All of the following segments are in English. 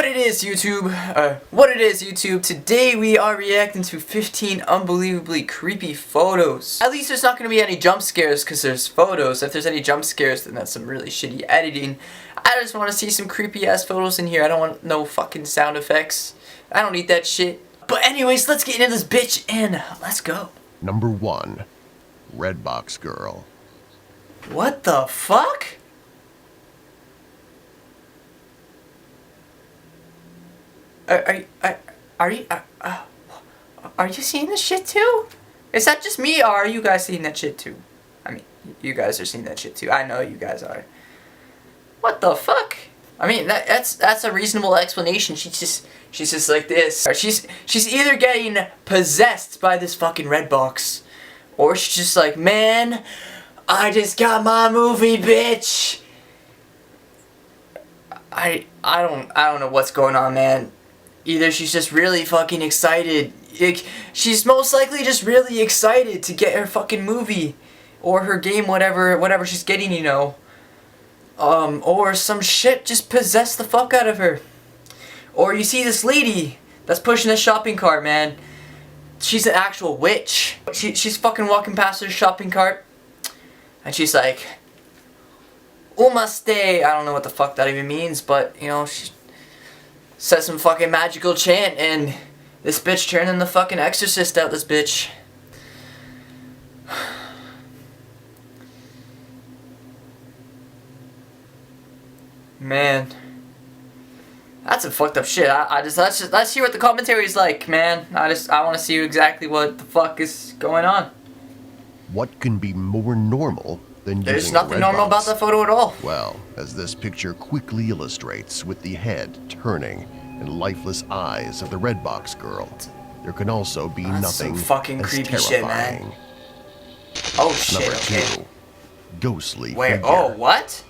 What it is, YouTube? Today we are reacting to 15 unbelievably creepy photos. At least there's not going to be any jump scares because there's photos. If there's any jump scares, then that's some really shitty editing. I just want to see some creepy ass photos in here. I don't want no fucking sound effects. I don't need that shit. But anyways, let's get into this bitch and let's go. Number 1. Redbox Girl. What the fuck? Are you seeing this shit too? Is that just me, or are you guys seeing that shit too? I mean, you guys are seeing that shit too. I know you guys are. What the fuck? I mean, that's a reasonable explanation. She's just like this. She's either getting possessed by this fucking Redbox, or she's just like, man, I just got my movie, bitch. I don't know what's going on, man. Either she's just really fucking excited. She's most likely just really excited to get her fucking movie or her game, whatever she's getting, you know. Or some shit just possessed the fuck out of her. Or you see this lady that's pushing a shopping cart, man. She's an actual witch. She's fucking walking past her shopping cart, and she's like, "Umaste." I don't know what the fuck that even means, but you know, she says some fucking magical chant, and this bitch turned in the fucking exorcist out this bitch. Man, that's some fucked up shit. Let's hear what the commentary is like, man. I want to see exactly what the fuck is going on. What can be more normal than There's using nothing a normal about Redbox? that photo at all. Well, as this picture quickly illustrates, with the head turning and lifeless eyes of the Redbox Girl, there can also be That's nothing some fucking as creepy shit, terrifying. man. Oh shit. Number Okay. 2. Ghostly Wait. figure. Oh, what?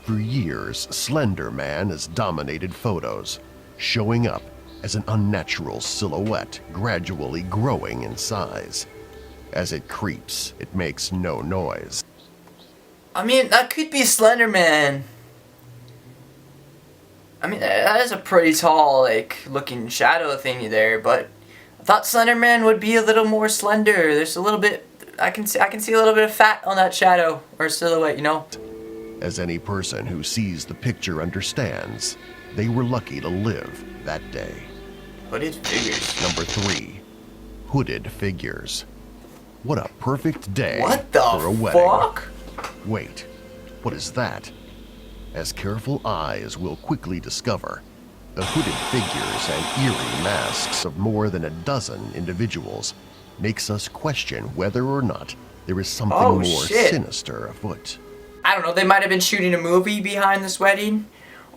For years, Slender Man has dominated photos, showing up as an unnatural silhouette gradually growing in size. As it creeps, it makes no noise. I mean, that could be Slender Man. I mean, that is a pretty tall, like, looking shadow thingy there, but I thought Slender Man would be a little more slender. There's a little bit, I can see a little bit of fat on that shadow or silhouette, you know? As any person who sees the picture understands, they were lucky to live that day. Hooded figures. Number 3. Hooded figures. What a perfect day What the for a wedding. fuck? Wait, what is that? As careful eyes will quickly discover, the hooded figures and eerie masks of more than a dozen individuals makes us question whether or not there is something more shit. sinister afoot. I don't know, they might have been shooting a movie behind this wedding,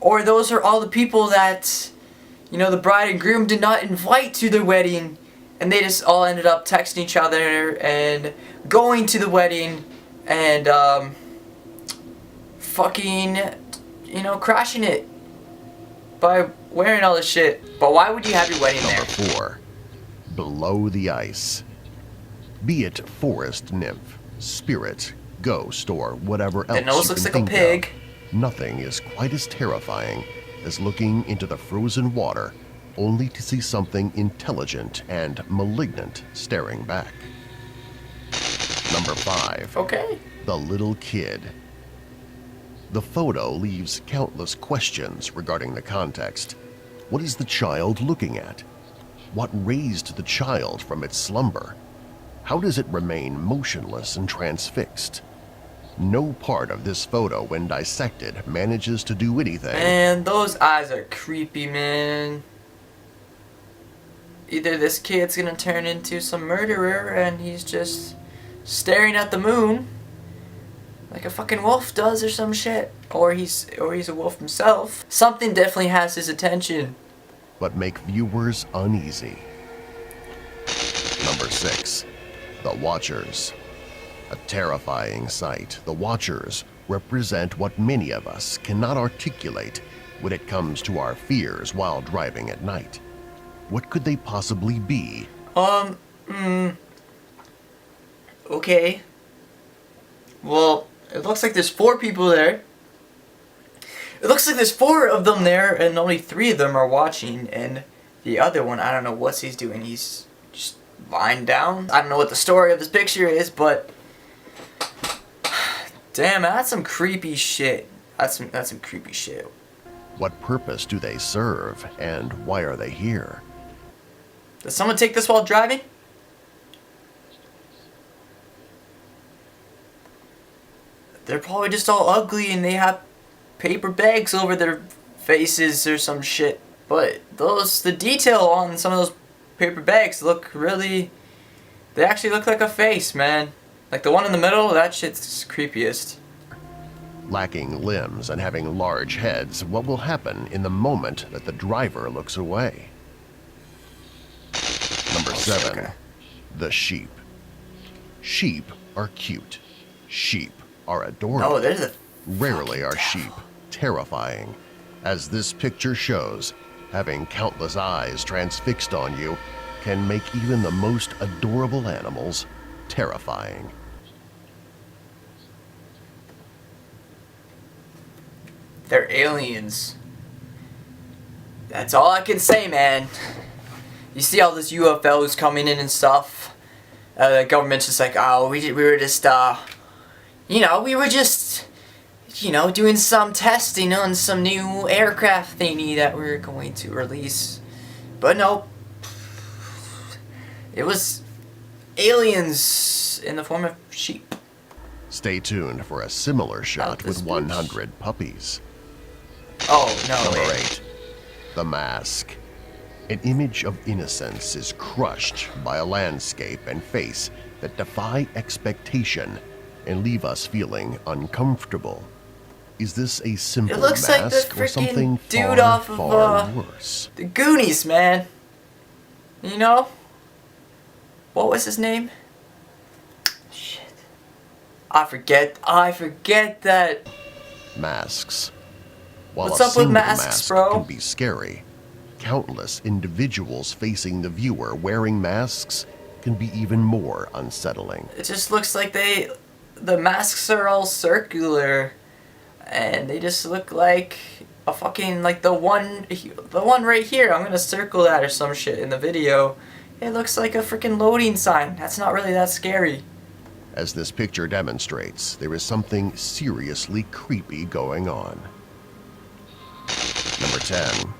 or those are all the people that, you know, the bride and groom did not invite to their wedding, and they just all ended up texting each other and going to the wedding and fucking, you know, crashing it by wearing all this shit. But why would you have your wedding there? Number 4. Below the ice. Be it forest nymph, spirit, ghost, or whatever else The nose you looks can like a think pig. of, nothing is quite as terrifying as looking into the frozen water only to see something intelligent and malignant staring back. Number 5. Okay. The little kid. The photo leaves countless questions regarding the context. What is the child looking at? What raised the child from its slumber? How does it remain motionless and transfixed? No part of this photo, when dissected, manages to do anything. Man, those eyes are creepy, man. Either this kid's gonna turn into some murderer and he's just staring at the moon like a fucking wolf does or some shit, or he's a wolf himself. Something definitely has his attention. But make viewers uneasy. Number 6. The Watchers. A terrifying sight. The Watchers represent what many of us cannot articulate when it comes to our fears while driving at night. What could they possibly be? Okay. Well, it looks like there's 4 people there. It looks like there's 4 of them there, and only 3 of them are watching, and the other one, I don't know what he's doing. He's just lying down. I don't know what the story of this picture is, but damn, that's some creepy shit. That's some creepy shit. What purpose do they serve, and why are they here? Does someone take this while driving? They're probably just all ugly and they have paper bags over their faces or some shit. But the detail on some of those paper bags look really, they actually look like a face, man. Like the one in the middle, that shit's creepiest. Lacking limbs and having large heads, what will happen in the moment that the driver looks away? Number 7. Okay. The sheep. Sheep are cute. Sheep are adorable. Oh, there's a Rarely are devil. sheep terrifying. As this picture shows, having countless eyes transfixed on you can make even the most adorable animals terrifying. They're aliens. That's all I can say, man. You see all these UFOs coming in and stuff. The government's just like, oh, we were just, we were just, doing some testing on some new aircraft thingy that we're going to release. But no, it was aliens in the form of sheep. Stay tuned for a similar shot this with bitch. 100 puppies. Oh, no. Number Wait. 8. The Mask. An image of innocence is crushed by a landscape and face that defy expectation and leave us feeling uncomfortable. Is this a simple It looks like the mask or something freaking dude far, off of, far worse? The Goonies, man. You know? What was his name? Shit. I forget that. Masks. While What's a up with single masks, mask bro? can be scary, countless individuals facing the viewer wearing masks can be even more unsettling. It just looks like the masks are all circular, and they just look like a fucking, like the one right here. I'm gonna circle that or some shit in the video. It looks like a freaking loading sign. That's not really that scary. As this picture demonstrates, there is something seriously creepy going on. Number 10.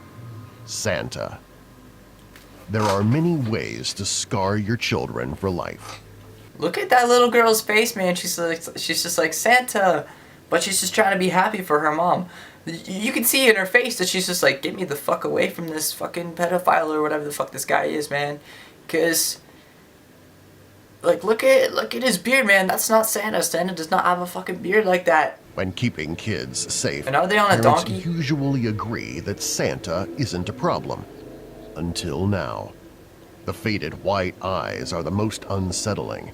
Santa. There are many ways to scar your children for life. Look at that little girl's face, man. She's just like Santa, but she's just trying to be happy for her mom. You can see in her face that she's just like, get me the fuck away from this fucking pedophile or whatever the fuck this guy is, man. 'Cause like look at his beard, man. That's not Santa. Santa does not have a fucking beard like that. When keeping kids safe, And are they on a parents donkey? usually agree that Santa isn't a problem. Until now. The faded white eyes are the most unsettling,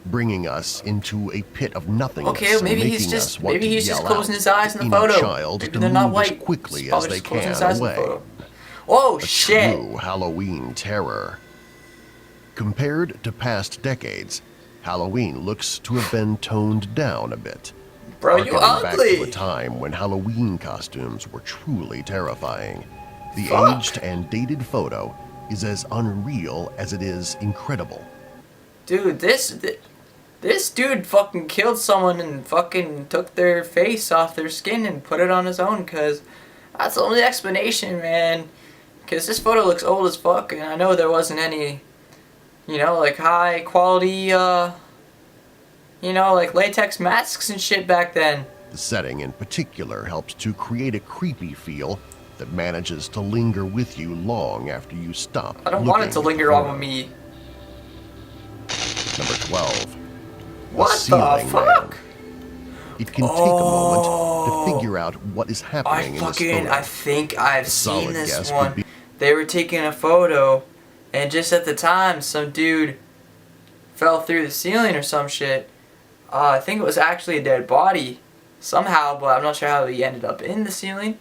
bringing us into a pit of nothingness. Okay, and maybe he's making just us want maybe to he's just yell closing out his eyes in the any photo. child Maybe to they're not move as white. quickly He's as probably they just closing can his eyes in the away. photo. Oh A shit! true Halloween terror. Compared to past decades, Halloween looks to have been toned down a bit. Bro, you harkening back to a ugly. time when Halloween costumes were truly terrifying. The Fuck. aged and dated photo is as unreal as it is incredible. Dude, this dude fucking killed someone and fucking took their face off their skin and put it on his own, cause that's the only explanation, man. Cause this photo looks old as fuck, and I know there wasn't any, like high quality, like latex masks and shit back then. The setting in particular helps to create a creepy feel that manages to linger with you long after you stop. I don't want it looking to at the linger on photo. me. Number 12. What the Ceiling fuck? Man. It can take a moment to figure out what is happening in this photo. I think I've seen solid this guess would one. be- They were taking a photo, and just at the time, some dude fell through the ceiling or some shit. I think it was actually a dead body somehow, but I'm not sure how he ended up in the ceiling.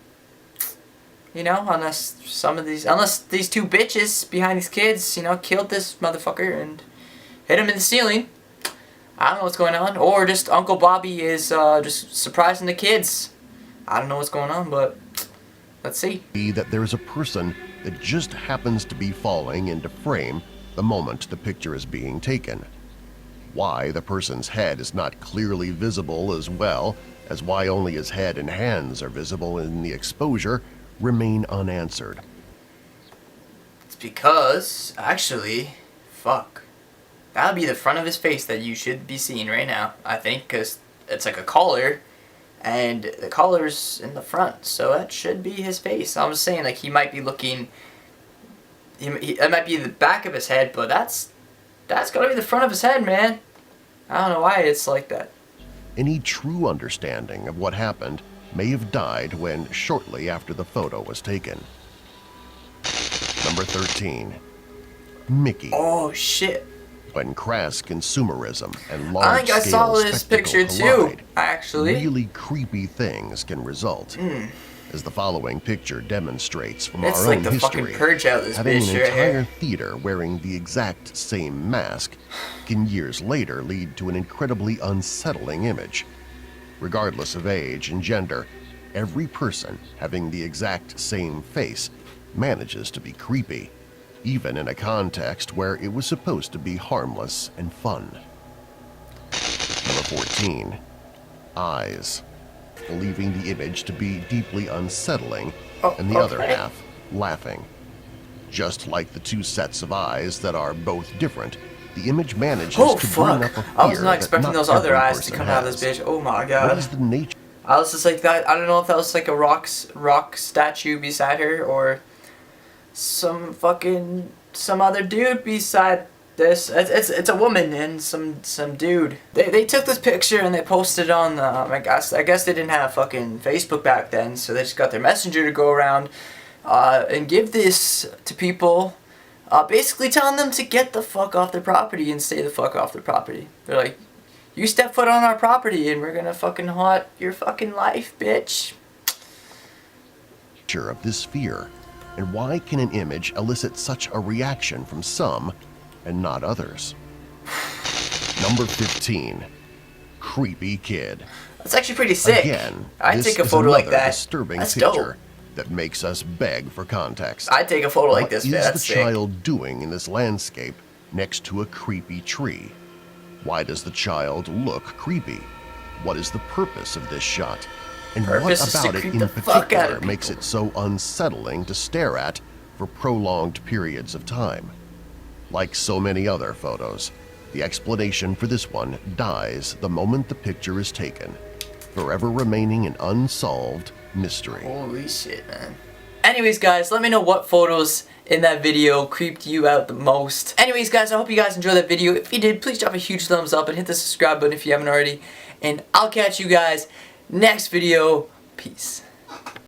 Unless these two bitches behind these kids, killed this motherfucker and hit him in the ceiling. I don't know what's going on. Or just Uncle Bobby is just surprising the kids. I don't know what's going on, but let's see. That there is a person that just happens to be falling into frame the moment the picture is being taken. Why the person's head is not clearly visible, as well as why only his head and hands are visible in the exposure, remain unanswered. It's because, actually, fuck. That'll be the front of his face that you should be seeing right now, I think, because it's like a collar, and the collar's in the front, so that should be his face. I was saying, like, he might be looking, it might be the back of his head, but that's gotta be the front of his head, man. I don't know why it's like that. Any true understanding of what happened may have died when shortly after the photo was taken. Number 13. Mickey. Oh, shit. When crass consumerism and I think I saw large-scale this spectacle picture collide, too, actually. really creepy things can result. As the following picture demonstrates from It's our like own the history, fucking purge out of this having bitch an right entire here. theater wearing the exact same mask can years later lead to an incredibly unsettling image. Regardless of age and gender, every person having the exact same face manages to be creepy, even in a context where it was supposed to be harmless and fun. Number 14. Eyes. Believing the image to be deeply unsettling, and the other half laughing. Just like the two sets of eyes that are both different, the image manages to bring up a fear I was not that expecting those other every eyes to person come out of this has. bitch. Oh my What god. is the nature? I was just like that. I don't know if that was like a rock statue beside her or some other dude beside this. It's a woman and some dude. They took this picture and they posted it on I guess they didn't have fucking Facebook back then, so they just got their messenger to go around and give this to people, basically telling them to get the fuck off their property and stay the fuck off their property. They're like, you step foot on our property and we're gonna fucking haunt your fucking life, bitch. Of this fear, and why can an image elicit such a reaction from some and not others? Number 15. Creepy kid. That's actually pretty sick. Again, I'd this take a is photo like another that. disturbing That's picture dope. that makes us beg for context. I'd take a photo like this, man. What That's is the sick. child doing in this landscape next to a creepy tree? Why does the child look creepy? What is the purpose of this shot? And Purpose what is to about it creep in the fuck out particular of makes people. it so unsettling to stare at for prolonged periods of time? Like so many other photos, the explanation for this one dies the moment the picture is taken, forever remaining an unsolved mystery. Holy shit, man. Anyways, guys, let me know what photos in that video creeped you out the most. Anyways, guys, I hope you guys enjoyed that video. If you did, please drop a huge thumbs up and hit the subscribe button if you haven't already. And I'll catch you guys next video. Peace.